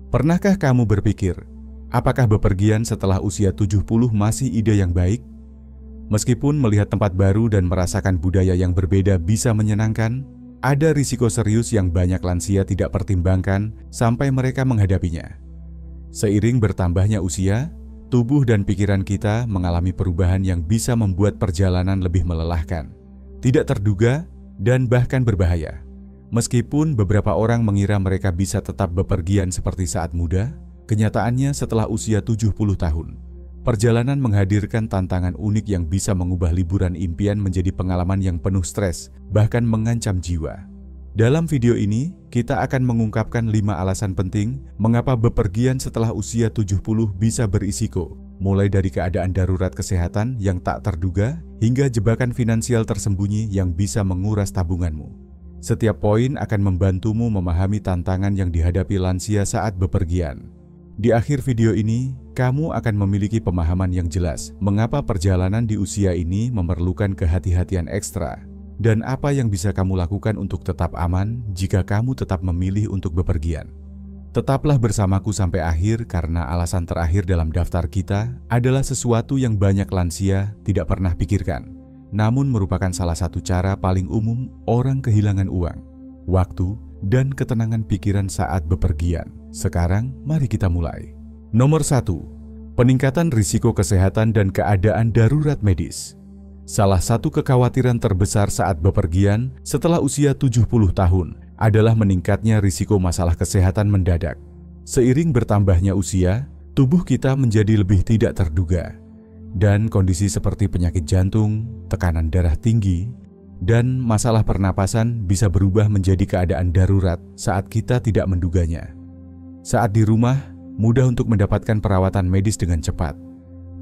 Pernahkah kamu berpikir, apakah bepergian setelah usia 70 masih ide yang baik? Meskipun melihat tempat baru dan merasakan budaya yang berbeda bisa menyenangkan, ada risiko serius yang banyak lansia tidak pertimbangkan sampai mereka menghadapinya. Seiring bertambahnya usia, tubuh dan pikiran kita mengalami perubahan yang bisa membuat perjalanan lebih melelahkan, tidak terduga, dan bahkan berbahaya. Meskipun beberapa orang mengira mereka bisa tetap bepergian seperti saat muda, kenyataannya setelah usia 70 tahun, perjalanan menghadirkan tantangan unik yang bisa mengubah liburan impian menjadi pengalaman yang penuh stres, bahkan mengancam jiwa. Dalam video ini, kita akan mengungkapkan 5 alasan penting mengapa bepergian setelah usia 70 bisa berisiko, mulai dari keadaan darurat kesehatan yang tak terduga hingga jebakan finansial tersembunyi yang bisa menguras tabunganmu. Setiap poin akan membantumu memahami tantangan yang dihadapi lansia saat bepergian. Di akhir video ini, kamu akan memiliki pemahaman yang jelas mengapa perjalanan di usia ini memerlukan kehati-hatian ekstra, dan apa yang bisa kamu lakukan untuk tetap aman jika kamu tetap memilih untuk bepergian. Tetaplah bersamaku sampai akhir karena alasan terakhir dalam daftar kita adalah sesuatu yang banyak lansia tidak pernah pikirkan, namun merupakan salah satu cara paling umum orang kehilangan uang, waktu, dan ketenangan pikiran saat bepergian. Sekarang, mari kita mulai. Nomor 1. Peningkatan risiko kesehatan dan keadaan darurat medis. Salah satu kekhawatiran terbesar saat bepergian setelah usia 70 tahun adalah meningkatnya risiko masalah kesehatan mendadak. Seiring bertambahnya usia, tubuh kita menjadi lebih tidak terduga, dan kondisi seperti penyakit jantung, tekanan darah tinggi, dan masalah pernapasan bisa berubah menjadi keadaan darurat saat kita tidak menduganya. Saat di rumah, mudah untuk mendapatkan perawatan medis dengan cepat.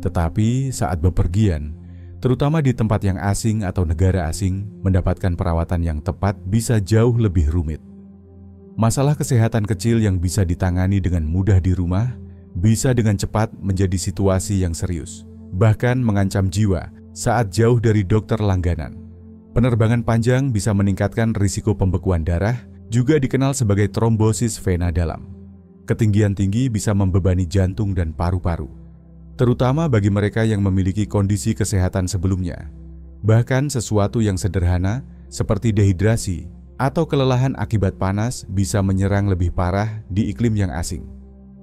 Tetapi saat bepergian, terutama di tempat yang asing atau negara asing, mendapatkan perawatan yang tepat bisa jauh lebih rumit. Masalah kesehatan kecil yang bisa ditangani dengan mudah di rumah, bisa dengan cepat menjadi situasi yang serius, bahkan mengancam jiwa saat jauh dari dokter langganan. Penerbangan panjang bisa meningkatkan risiko pembekuan darah, juga dikenal sebagai trombosis vena dalam. Ketinggian tinggi bisa membebani jantung dan paru-paru, terutama bagi mereka yang memiliki kondisi kesehatan sebelumnya. Bahkan sesuatu yang sederhana seperti dehidrasi atau kelelahan akibat panas bisa menyerang lebih parah di iklim yang asing.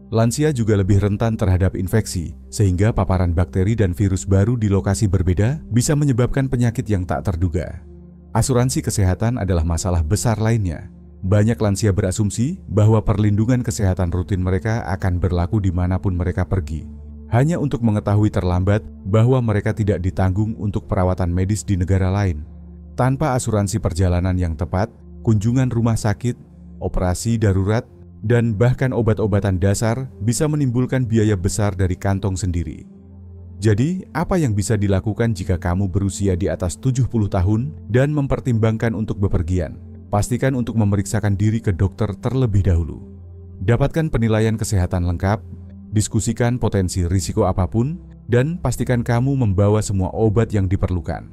Lansia juga lebih rentan terhadap infeksi, sehingga paparan bakteri dan virus baru di lokasi berbeda bisa menyebabkan penyakit yang tak terduga. Asuransi kesehatan adalah masalah besar lainnya. Banyak lansia berasumsi bahwa perlindungan kesehatan rutin mereka akan berlaku dimanapun mereka pergi, hanya untuk mengetahui terlambat bahwa mereka tidak ditanggung untuk perawatan medis di negara lain. Tanpa asuransi perjalanan yang tepat, kunjungan rumah sakit, operasi darurat, dan bahkan obat-obatan dasar bisa menimbulkan biaya besar dari kantong sendiri. Jadi, apa yang bisa dilakukan jika kamu berusia di atas 70 tahun dan mempertimbangkan untuk bepergian? Pastikan untuk memeriksakan diri ke dokter terlebih dahulu. Dapatkan penilaian kesehatan lengkap, diskusikan potensi risiko apapun, dan pastikan kamu membawa semua obat yang diperlukan.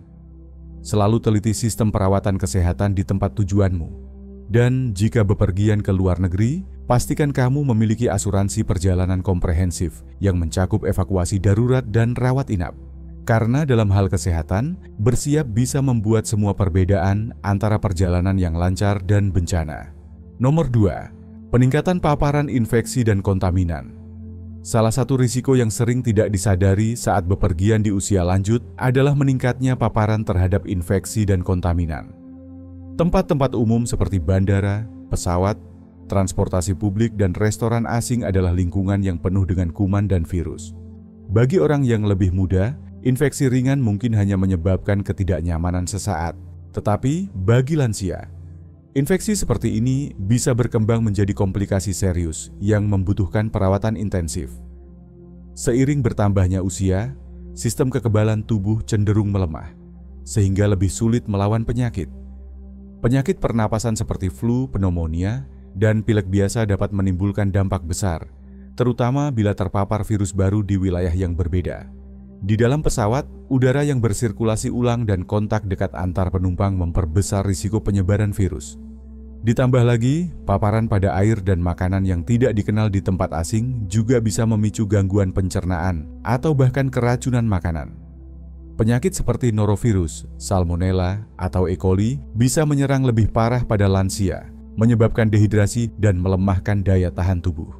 Selalu teliti sistem perawatan kesehatan di tempat tujuanmu. Dan jika bepergian ke luar negeri, pastikan kamu memiliki asuransi perjalanan komprehensif yang mencakup evakuasi darurat dan rawat inap. Karena dalam hal kesehatan, bersiap bisa membuat semua perbedaan antara perjalanan yang lancar dan bencana. Nomor 2. Peningkatan paparan infeksi dan kontaminan. Salah satu risiko yang sering tidak disadari saat bepergian di usia lanjut adalah meningkatnya paparan terhadap infeksi dan kontaminan. Tempat-tempat umum seperti bandara, pesawat, transportasi publik, dan restoran asing adalah lingkungan yang penuh dengan kuman dan virus. Bagi orang yang lebih muda, infeksi ringan mungkin hanya menyebabkan ketidaknyamanan sesaat. Tetapi bagi lansia, infeksi seperti ini bisa berkembang menjadi komplikasi serius yang membutuhkan perawatan intensif. Seiring bertambahnya usia, sistem kekebalan tubuh cenderung melemah, sehingga lebih sulit melawan penyakit. Penyakit pernapasan seperti flu, pneumonia, dan pilek biasa dapat menimbulkan dampak besar, terutama bila terpapar virus baru di wilayah yang berbeda. Di dalam pesawat, udara yang bersirkulasi ulang dan kontak dekat antar penumpang memperbesar risiko penyebaran virus. Ditambah lagi, paparan pada air dan makanan yang tidak dikenal di tempat asing juga bisa memicu gangguan pencernaan atau bahkan keracunan makanan. Penyakit seperti norovirus, salmonella, atau E. coli bisa menyerang lebih parah pada lansia, menyebabkan dehidrasi dan melemahkan daya tahan tubuh.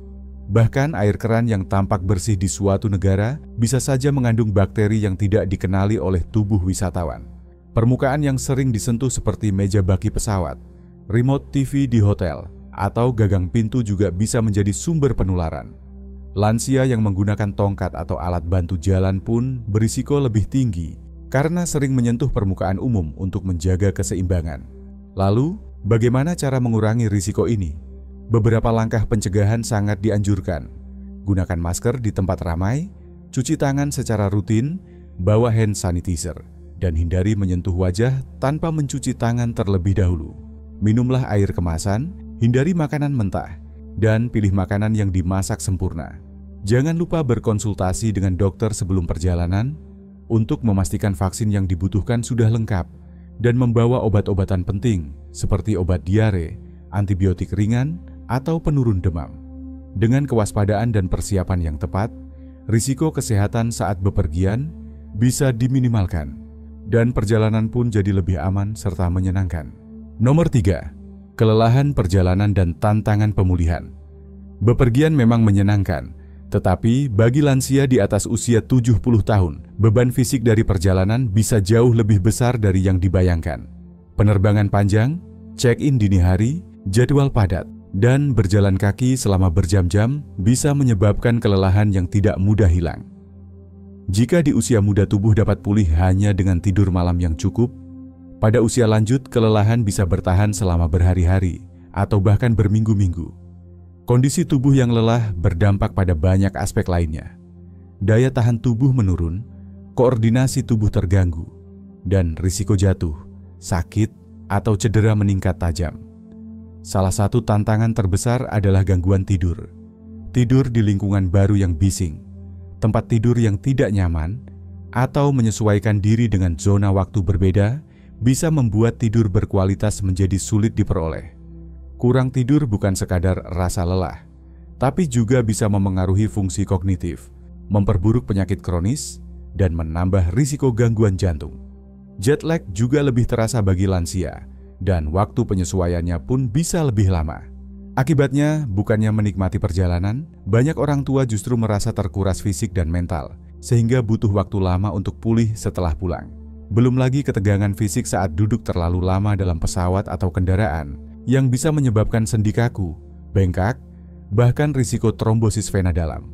Bahkan air keran yang tampak bersih di suatu negara bisa saja mengandung bakteri yang tidak dikenali oleh tubuh wisatawan. Permukaan yang sering disentuh seperti meja baki pesawat, remote TV di hotel, atau gagang pintu juga bisa menjadi sumber penularan. Lansia yang menggunakan tongkat atau alat bantu jalan pun berisiko lebih tinggi karena sering menyentuh permukaan umum untuk menjaga keseimbangan. Lalu, bagaimana cara mengurangi risiko ini? Beberapa langkah pencegahan sangat dianjurkan. Gunakan masker di tempat ramai, cuci tangan secara rutin, bawa hand sanitizer, dan hindari menyentuh wajah tanpa mencuci tangan terlebih dahulu. Minumlah air kemasan, hindari makanan mentah, dan pilih makanan yang dimasak sempurna. Jangan lupa berkonsultasi dengan dokter sebelum perjalanan untuk memastikan vaksin yang dibutuhkan sudah lengkap dan membawa obat-obatan penting seperti obat diare, antibiotik ringan, atau penurun demam. Dengan kewaspadaan dan persiapan yang tepat, risiko kesehatan saat bepergian bisa diminimalkan dan perjalanan pun jadi lebih aman serta menyenangkan. Nomor 3. Kelelahan perjalanan dan tantangan pemulihan. Bepergian memang menyenangkan, tetapi bagi lansia di atas usia 70 tahun, beban fisik dari perjalanan bisa jauh lebih besar dari yang dibayangkan. Penerbangan panjang, check-in dini hari, jadwal padat, dan berjalan kaki selama berjam-jam bisa menyebabkan kelelahan yang tidak mudah hilang. Jika di usia muda tubuh dapat pulih hanya dengan tidur malam yang cukup, pada usia lanjut kelelahan bisa bertahan selama berhari-hari atau bahkan berminggu-minggu. Kondisi tubuh yang lelah berdampak pada banyak aspek lainnya. Daya tahan tubuh menurun, koordinasi tubuh terganggu, dan risiko jatuh, sakit, atau cedera meningkat tajam. Salah satu tantangan terbesar adalah gangguan tidur. Tidur di lingkungan baru yang bising, tempat tidur yang tidak nyaman, atau menyesuaikan diri dengan zona waktu berbeda bisa membuat tidur berkualitas menjadi sulit diperoleh. Kurang tidur bukan sekadar rasa lelah, tapi juga bisa memengaruhi fungsi kognitif, memperburuk penyakit kronis, dan menambah risiko gangguan jantung. Jet lag juga lebih terasa bagi lansia, dan waktu penyesuaiannya pun bisa lebih lama. Akibatnya, bukannya menikmati perjalanan, banyak orang tua justru merasa terkuras fisik dan mental, sehingga butuh waktu lama untuk pulih setelah pulang. Belum lagi ketegangan fisik saat duduk terlalu lama dalam pesawat atau kendaraan, yang bisa menyebabkan sendi kaku, bengkak, bahkan risiko trombosis vena dalam.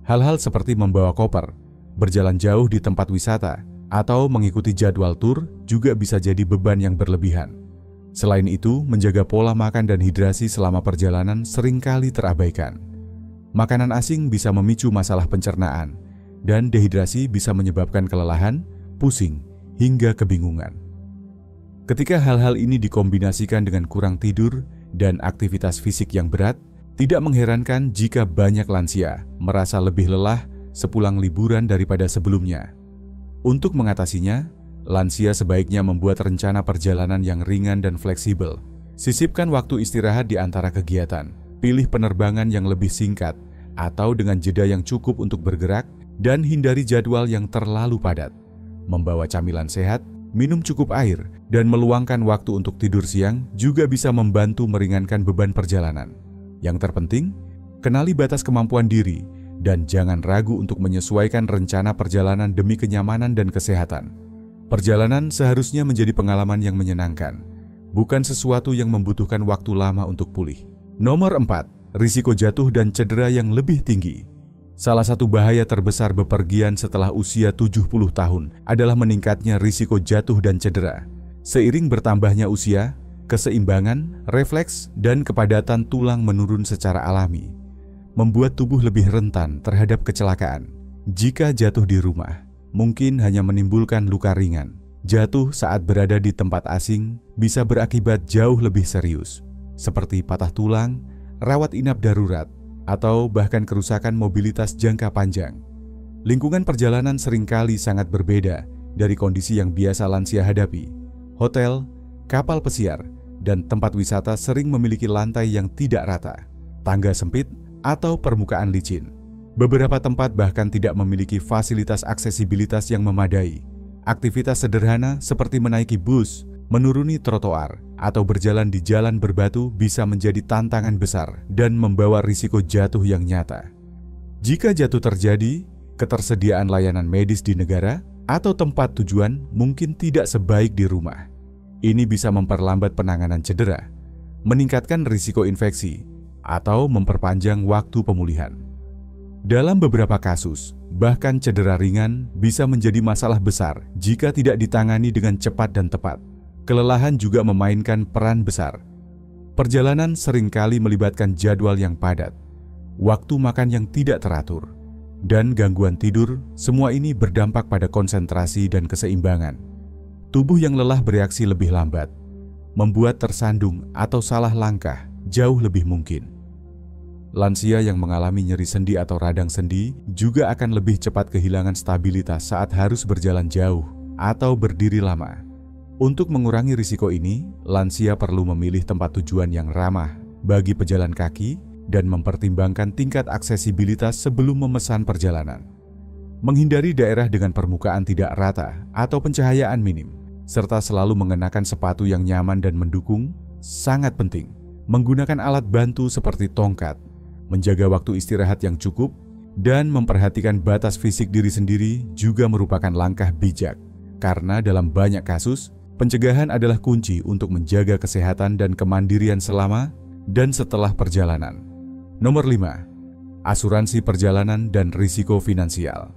Hal-hal seperti membawa koper, berjalan jauh di tempat wisata, atau mengikuti jadwal tur juga bisa jadi beban yang berlebihan. Selain itu, menjaga pola makan dan hidrasi selama perjalanan seringkali terabaikan. Makanan asing bisa memicu masalah pencernaan, dan dehidrasi bisa menyebabkan kelelahan, pusing, hingga kebingungan. Ketika hal-hal ini dikombinasikan dengan kurang tidur dan aktivitas fisik yang berat, tidak mengherankan jika banyak lansia merasa lebih lelah sepulang liburan daripada sebelumnya. Untuk mengatasinya, lansia sebaiknya membuat rencana perjalanan yang ringan dan fleksibel. Sisipkan waktu istirahat di antara kegiatan, pilih penerbangan yang lebih singkat atau dengan jeda yang cukup untuk bergerak, dan hindari jadwal yang terlalu padat. Membawa camilan sehat, minum cukup air, dan meluangkan waktu untuk tidur siang juga bisa membantu meringankan beban perjalanan. Yang terpenting, kenali batas kemampuan diri dan jangan ragu untuk menyesuaikan rencana perjalanan demi kenyamanan dan kesehatan. Perjalanan seharusnya menjadi pengalaman yang menyenangkan, bukan sesuatu yang membutuhkan waktu lama untuk pulih. Nomor 4, risiko jatuh dan cedera yang lebih tinggi. Salah satu bahaya terbesar bepergian setelah usia 70 tahun adalah meningkatnya risiko jatuh dan cedera. Seiring bertambahnya usia, keseimbangan, refleks, dan kepadatan tulang menurun secara alami, membuat tubuh lebih rentan terhadap kecelakaan. Jika jatuh di rumah, mungkin hanya menimbulkan luka ringan. Jatuh saat berada di tempat asing bisa berakibat jauh lebih serius, seperti patah tulang, rawat inap darurat, atau bahkan kerusakan mobilitas jangka panjang. Lingkungan perjalanan seringkali sangat berbeda dari kondisi yang biasa lansia hadapi. Hotel, kapal pesiar, dan tempat wisata sering memiliki lantai yang tidak rata, tangga sempit, atau permukaan licin. Beberapa tempat bahkan tidak memiliki fasilitas aksesibilitas yang memadai. Aktivitas sederhana seperti menaiki bus, menuruni trotoar, atau berjalan di jalan berbatu bisa menjadi tantangan besar dan membawa risiko jatuh yang nyata. Jika jatuh terjadi, ketersediaan layanan medis di negara atau tempat tujuan mungkin tidak sebaik di rumah. Ini bisa memperlambat penanganan cedera, meningkatkan risiko infeksi, atau memperpanjang waktu pemulihan. Dalam beberapa kasus, bahkan cedera ringan bisa menjadi masalah besar jika tidak ditangani dengan cepat dan tepat. Kelelahan juga memainkan peran besar. Perjalanan seringkali melibatkan jadwal yang padat, waktu makan yang tidak teratur, dan gangguan tidur. Semua ini berdampak pada konsentrasi dan keseimbangan. Tubuh yang lelah bereaksi lebih lambat, membuat tersandung atau salah langkah jauh lebih mungkin. Lansia yang mengalami nyeri sendi atau radang sendi juga akan lebih cepat kehilangan stabilitas saat harus berjalan jauh atau berdiri lama. Untuk mengurangi risiko ini, lansia perlu memilih tempat tujuan yang ramah bagi pejalan kaki dan mempertimbangkan tingkat aksesibilitas sebelum memesan perjalanan. Menghindari daerah dengan permukaan tidak rata atau pencahayaan minim, serta selalu mengenakan sepatu yang nyaman dan mendukung, sangat penting. Menggunakan alat bantu seperti tongkat, menjaga waktu istirahat yang cukup, dan memperhatikan batas fisik diri sendiri juga merupakan langkah bijak. Karena dalam banyak kasus, pencegahan adalah kunci untuk menjaga kesehatan dan kemandirian selama dan setelah perjalanan. Nomor 5. Asuransi perjalanan dan risiko finansial.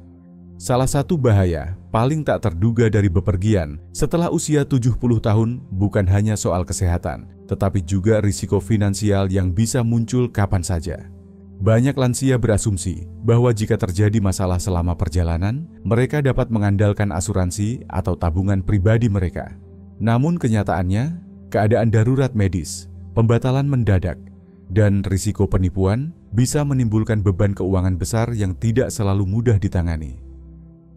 Salah satu bahaya paling tak terduga dari bepergian setelah usia 70 tahun bukan hanya soal kesehatan, tetapi juga risiko finansial yang bisa muncul kapan saja. Banyak lansia berasumsi bahwa jika terjadi masalah selama perjalanan, mereka dapat mengandalkan asuransi atau tabungan pribadi mereka. Namun kenyataannya, keadaan darurat medis, pembatalan mendadak, dan risiko penipuan bisa menimbulkan beban keuangan besar yang tidak selalu mudah ditangani.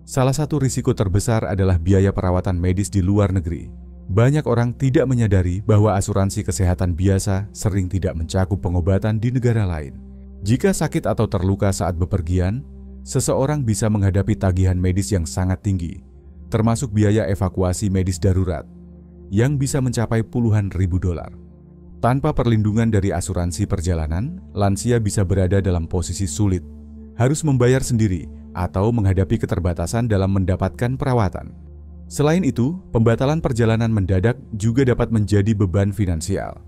Salah satu risiko terbesar adalah biaya perawatan medis di luar negeri. Banyak orang tidak menyadari bahwa asuransi kesehatan biasa sering tidak mencakup pengobatan di negara lain. Jika sakit atau terluka saat bepergian, seseorang bisa menghadapi tagihan medis yang sangat tinggi, termasuk biaya evakuasi medis darurat, yang bisa mencapai puluhan ribu dolar. Tanpa perlindungan dari asuransi perjalanan, lansia bisa berada dalam posisi sulit, harus membayar sendiri atau menghadapi keterbatasan dalam mendapatkan perawatan. Selain itu, pembatalan perjalanan mendadak juga dapat menjadi beban finansial.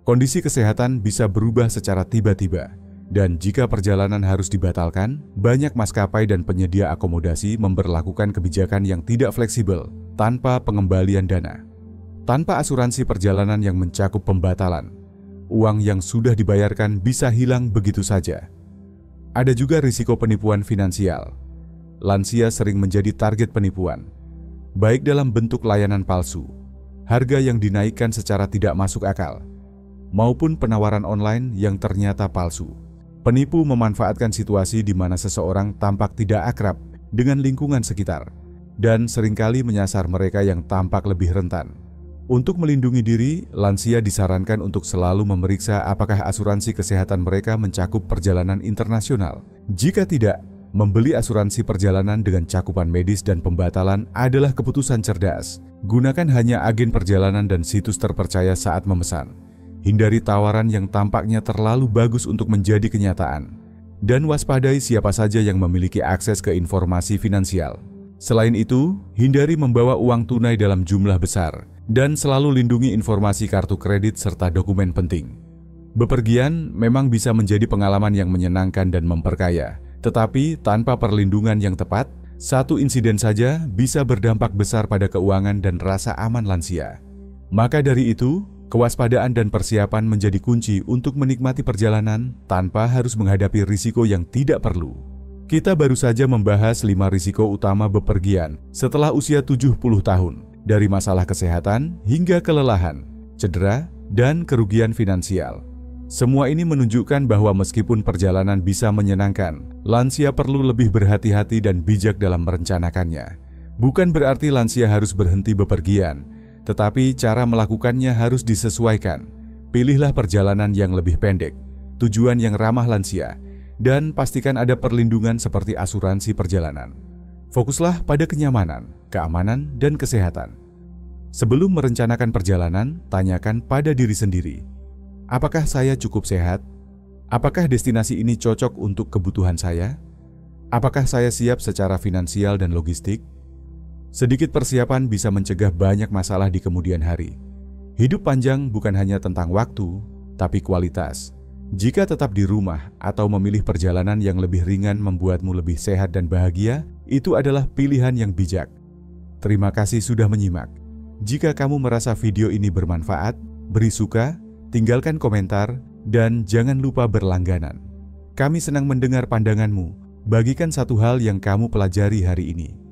Kondisi kesehatan bisa berubah secara tiba-tiba, dan jika perjalanan harus dibatalkan, banyak maskapai dan penyedia akomodasi memberlakukan kebijakan yang tidak fleksibel tanpa pengembalian dana. Tanpa asuransi perjalanan yang mencakup pembatalan, uang yang sudah dibayarkan bisa hilang begitu saja. Ada juga risiko penipuan finansial. Lansia sering menjadi target penipuan, baik dalam bentuk layanan palsu, harga yang dinaikkan secara tidak masuk akal, maupun penawaran online yang ternyata palsu. Penipu memanfaatkan situasi di mana seseorang tampak tidak akrab dengan lingkungan sekitar, dan seringkali menyasar mereka yang tampak lebih rentan. Untuk melindungi diri, lansia disarankan untuk selalu memeriksa apakah asuransi kesehatan mereka mencakup perjalanan internasional. Jika tidak, membeli asuransi perjalanan dengan cakupan medis dan pembatalan adalah keputusan cerdas. Gunakan hanya agen perjalanan dan situs terpercaya saat memesan. Hindari tawaran yang tampaknya terlalu bagus untuk menjadi kenyataan. Dan waspadai siapa saja yang memiliki akses ke informasi finansial. Selain itu, hindari membawa uang tunai dalam jumlah besar. Dan selalu lindungi informasi kartu kredit serta dokumen penting. Bepergian memang bisa menjadi pengalaman yang menyenangkan dan memperkaya, tetapi tanpa perlindungan yang tepat, satu insiden saja bisa berdampak besar pada keuangan dan rasa aman lansia. Maka dari itu, kewaspadaan dan persiapan menjadi kunci untuk menikmati perjalanan tanpa harus menghadapi risiko yang tidak perlu. Kita baru saja membahas 5 risiko utama bepergian setelah usia 70 tahun. Dari masalah kesehatan hingga kelelahan, cedera, dan kerugian finansial. Semua ini menunjukkan bahwa meskipun perjalanan bisa menyenangkan, lansia perlu lebih berhati-hati dan bijak dalam merencanakannya. Bukan berarti lansia harus berhenti bepergian, Tetapi cara melakukannya harus disesuaikan. Pilihlah perjalanan yang lebih pendek, tujuan yang ramah lansia, dan pastikan ada perlindungan seperti asuransi perjalanan. Fokuslah pada kenyamanan, keamanan, dan kesehatan. Sebelum merencanakan perjalanan, tanyakan pada diri sendiri, apakah saya cukup sehat? Apakah destinasi ini cocok untuk kebutuhan saya? Apakah saya siap secara finansial dan logistik? Sedikit persiapan bisa mencegah banyak masalah di kemudian hari. Hidup panjang bukan hanya tentang waktu, tapi kualitas. Jika tetap di rumah atau memilih perjalanan yang lebih ringan membuatmu lebih sehat dan bahagia, itu adalah pilihan yang bijak. Terima kasih sudah menyimak. Jika kamu merasa video ini bermanfaat, beri suka, tinggalkan komentar, dan jangan lupa berlangganan. Kami senang mendengar pandanganmu. Bagikan satu hal yang kamu pelajari hari ini.